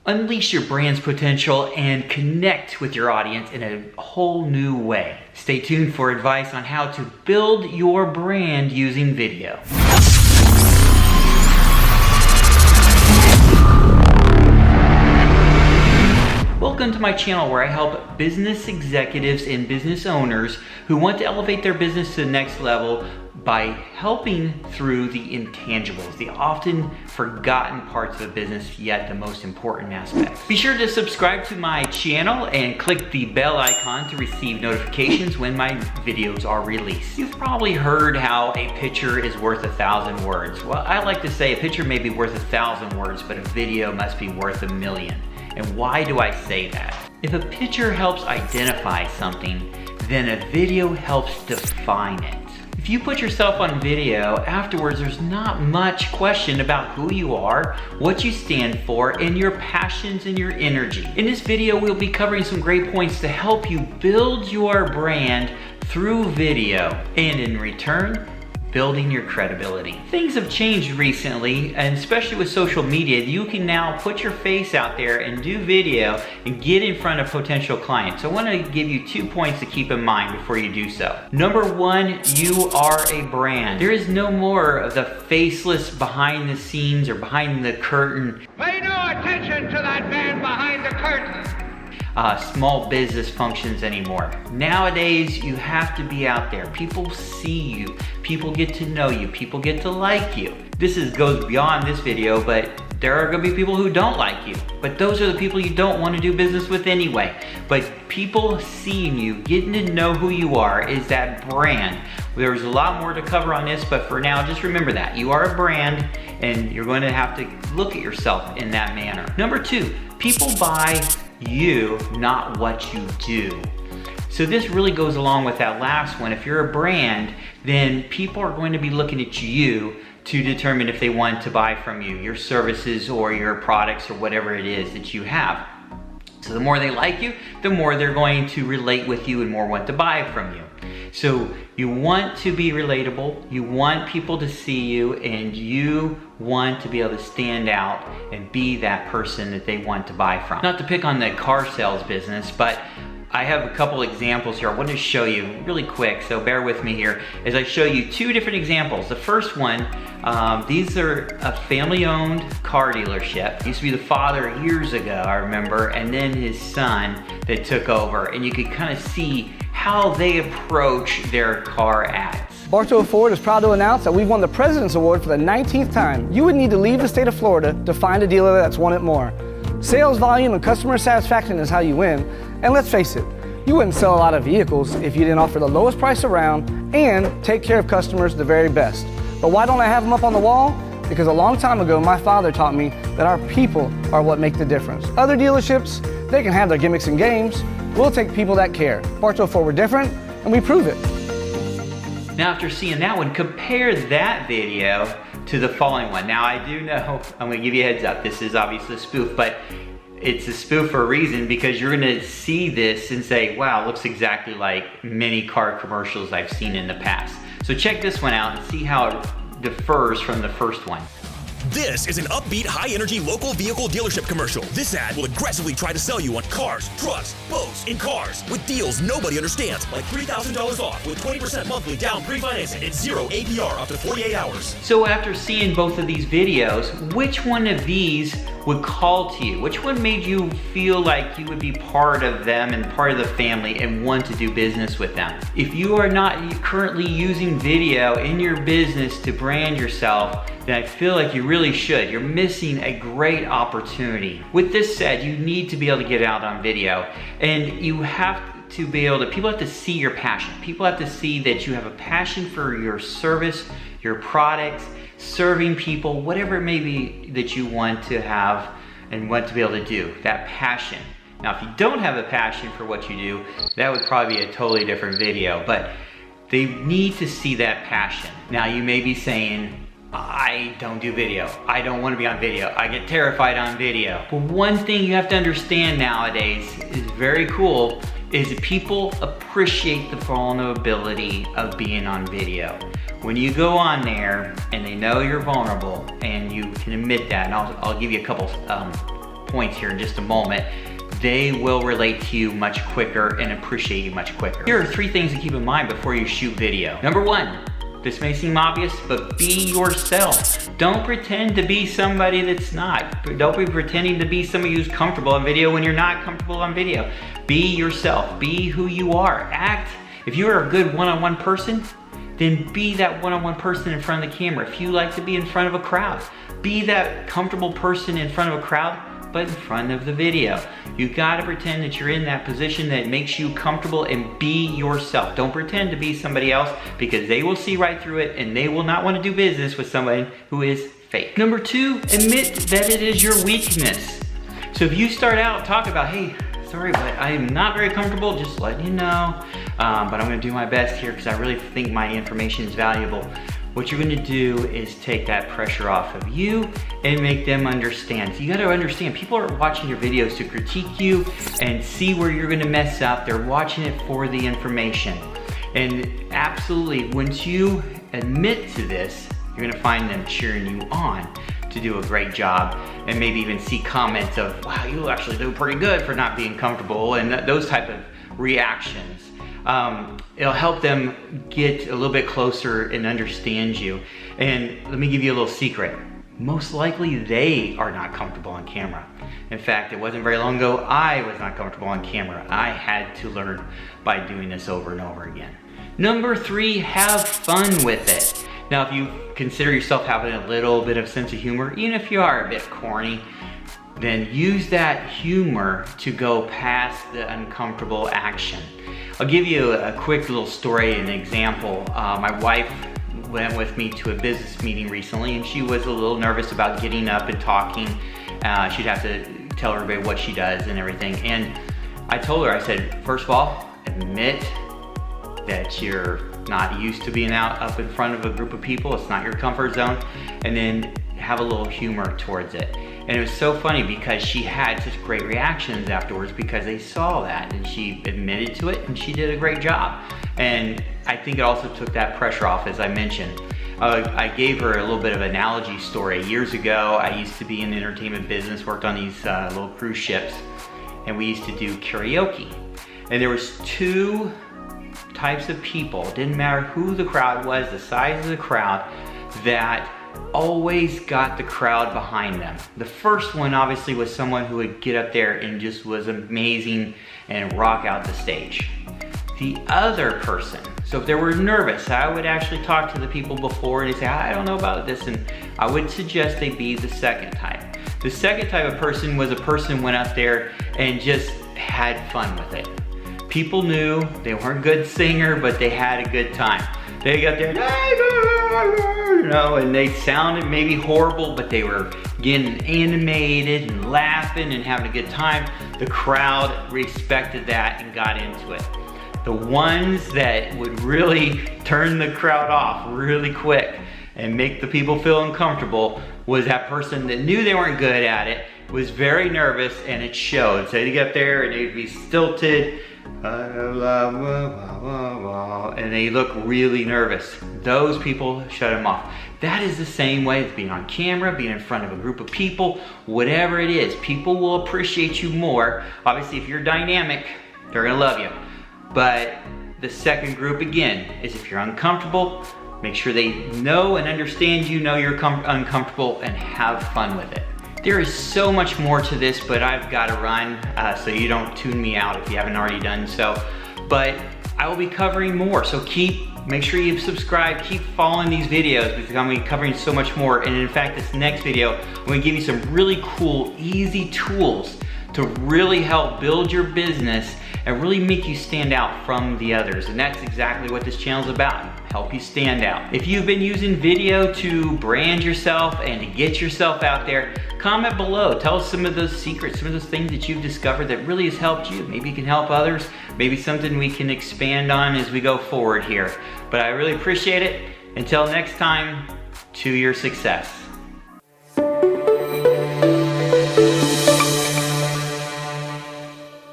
Unleash your brand's potential and connect with your audience in a whole new way. Stay tuned for advice on how to build your brand using video. Welcome to my channel where I help business executives and business owners who want to elevate their business to the next level by helping through the intangibles, the often forgotten parts of a business, yet the most important aspects. Be sure to subscribe to my channel and click the bell icon to receive notifications when my videos are released. You've probably heard how a picture is worth 1,000 words. Well, I like to say a picture may be worth 1,000 words, but a video must be worth 1,000,000. And why do I say that? If a picture helps identify something, then a video helps define it. If you put yourself on video, afterwards there's not much question about who you are, what you stand for, and your passions and your energy. In this video, we'll be covering some great points to help you build your brand through video, and in return, building your credibility. Things have changed recently, and especially with social media, you can now put your face out there and do video and get in front of potential clients. So I want to give you 2 points to keep in mind before you do so. Number one, you are a brand. There is no more of the faceless behind the scenes or behind the curtain. Pay no attention to that man behind the curtain. Small business functions anymore. Nowadays, you have to be out there. People see you. People get to know you. People get to like you. This goes beyond this video, but there are gonna be people who don't like you. But those are the people you don't want to do business with anyway. But people seeing you, getting to know who you are is that brand. There's a lot more to cover on this, but for now, just remember that. You are a brand, and you're going to have to look at yourself in that manner. Number two, people buy you, not what you do. So this really goes along with that last one. If you're a brand, then people are going to be looking at you to determine if they want to buy from you, your services or your products or whatever it is that you have. So the more they like you, the more they're going to relate with you and more want to buy from you. So you want to be relatable, you want people to see you, and you want to be able to stand out and be that person that they want to buy from. Not to pick on the car sales business, but I have a couple examples here I want to show you really quick, so bear with me here as I show you 2 different examples. The first one, these are a family-owned car dealership. It used to be the father years ago, I remember, and then his son that took over, and you could kind of see how they approach their car ads. Bartow Ford is proud to announce that we've won the President's Award for the 19th time. You would need to leave the state of Florida to find a dealer that's won it more. Sales volume and customer satisfaction is how you win. And let's face it, you wouldn't sell a lot of vehicles if you didn't offer the lowest price around and take care of customers the very best. But why don't I have them up on the wall? Because a long time ago, my father taught me that our people are what make the difference. Other dealerships, they can have their gimmicks and games. We'll take people that care. Bartow Ford, we're different, and we prove it. Now after seeing that one, compare that video to the following one. Now I do know, I'm gonna give you a heads up, this is obviously a spoof, but it's a spoof for a reason because you're gonna see this and say, wow, it looks exactly like many car commercials I've seen in the past. So check this one out and see how it differs from the first one. This is an upbeat, high-energy local vehicle dealership commercial. This ad will aggressively try to sell you on cars, trucks, boats, and cars with deals nobody understands, like $3,000 off with 20% monthly down pre-financing and 0 APR up to 48 hours. So after seeing both of these videos, which one of these would call to you? Which one made you feel like you would be part of them and part of the family and want to do business with them? If you are not currently using video in your business to brand yourself, then I feel like you really should. You're missing a great opportunity. With this said, you need to be able to get out on video, and you have to be able to, people have to see your passion. People have to see that you have a passion for your service, your products, serving people, whatever it may be that you want to have and want to be able to do, that passion. Now, if you don't have a passion for what you do, that would probably be a totally different video, but they need to see that passion. Now, you may be saying, I don't do video. I don't want to be on video. I get terrified on video. But one thing you have to understand nowadays is very cool is that people appreciate the vulnerability of being on video. When you go on there and they know you're vulnerable and you can admit that, and I'll give you a couple points here in just a moment, they will relate to you much quicker and appreciate you much quicker. Here are 3 things to keep in mind before you shoot video. Number 1, this may seem obvious, but be yourself. Don't pretend to be somebody that's not. Don't be pretending to be somebody who's comfortable on video when you're not comfortable on video. Be yourself, be who you are. Act, if you're a good one-on-one person, then be that one-on-one person in front of the camera. If you like to be in front of a crowd, be that comfortable person in front of a crowd, but in front of the video. You gotta pretend that you're in that position that makes you comfortable, and be yourself. Don't pretend to be somebody else, because they will see right through it and they will not want to do business with somebody who is fake. Number 2, admit that it is your weakness. So if you start out, talk about, hey, sorry, but I am not very comfortable, just letting you know, but I'm gonna do my best here because I really think my information is valuable. What you're gonna do is take that pressure off of you and make them understand. So you gotta understand, people are watching your videos to critique you and see where you're gonna mess up. They're watching it for the information. And absolutely, once you admit to this, you're gonna find them cheering you on to do a great job, and maybe even see comments of, wow, you actually do pretty good for not being comfortable, and those type of reactions. It'll help them get a little bit closer and understand you. And let me give you a little secret. Most likely they are not comfortable on camera. In fact, it wasn't very long ago I was not comfortable on camera. I had to learn by doing this over and over again. Number 3, have fun with it. Now, if you consider yourself having a little bit of sense of humor, even if you are a bit corny, then use that humor to go past the uncomfortable action. I'll give you a quick little story, an example. My wife went with me to a business meeting recently, and she was a little nervous about getting up and talking. She'd have to tell everybody what she does and everything. And I told her, I said, first of all, admit that you're not used to being out up in front of a group of people. It's not your comfort zone. And then have a little humor towards it. And it was so funny because she had such great reactions afterwards because they saw that, and she admitted to it and she did a great job. And I think it also took that pressure off, as I mentioned. I gave her a little bit of an analogy story. Years ago, I used to be in the entertainment business, worked on these little cruise ships, and we used to do karaoke. And there was 2 types of people, it didn't matter who the crowd was, the size of the crowd, that always got the crowd behind them. The first one obviously was someone who would get up there and just was amazing and rock out the stage. The other person, so if they were nervous, I would actually talk to the people before and they say, I don't know about this, and I would suggest they be the second type. The second type of person was a person who went up there and just had fun with it. People knew they weren't a good singer, but they had a good time. They got there, you know, and they sounded maybe horrible, but they were getting animated and laughing and having a good time. The crowd respected that and got into it. The ones that would really turn the crowd off really quick and make the people feel uncomfortable was that person that knew they weren't good at it, was very nervous, and it showed. So they'd get up there and they'd be stilted, and they look really nervous. Those people shut them off. That is the same way as being on camera, being in front of a group of people, whatever it is. People will appreciate you more. Obviously, if you're dynamic, they're gonna love you. But the second group, again, is if you're uncomfortable, make sure they know and understand you know you're uncomfortable, and have fun with it. There is so much more to this, but I've got to run, so you don't tune me out if you haven't already done so. But I will be covering more, so make sure you subscribe, keep following these videos because I'm going to be covering so much more. And in fact, this next video, I'm going to give you some really cool, easy tools to really help build your business and really make you stand out from the others. And that's exactly what this channel is about, help you stand out. If you've been using video to brand yourself and to get yourself out there, comment below. Tell us some of those secrets, some of those things that you've discovered that really has helped you. Maybe you can help others, maybe something we can expand on as we go forward here. But I really appreciate it. Until next time, to your success.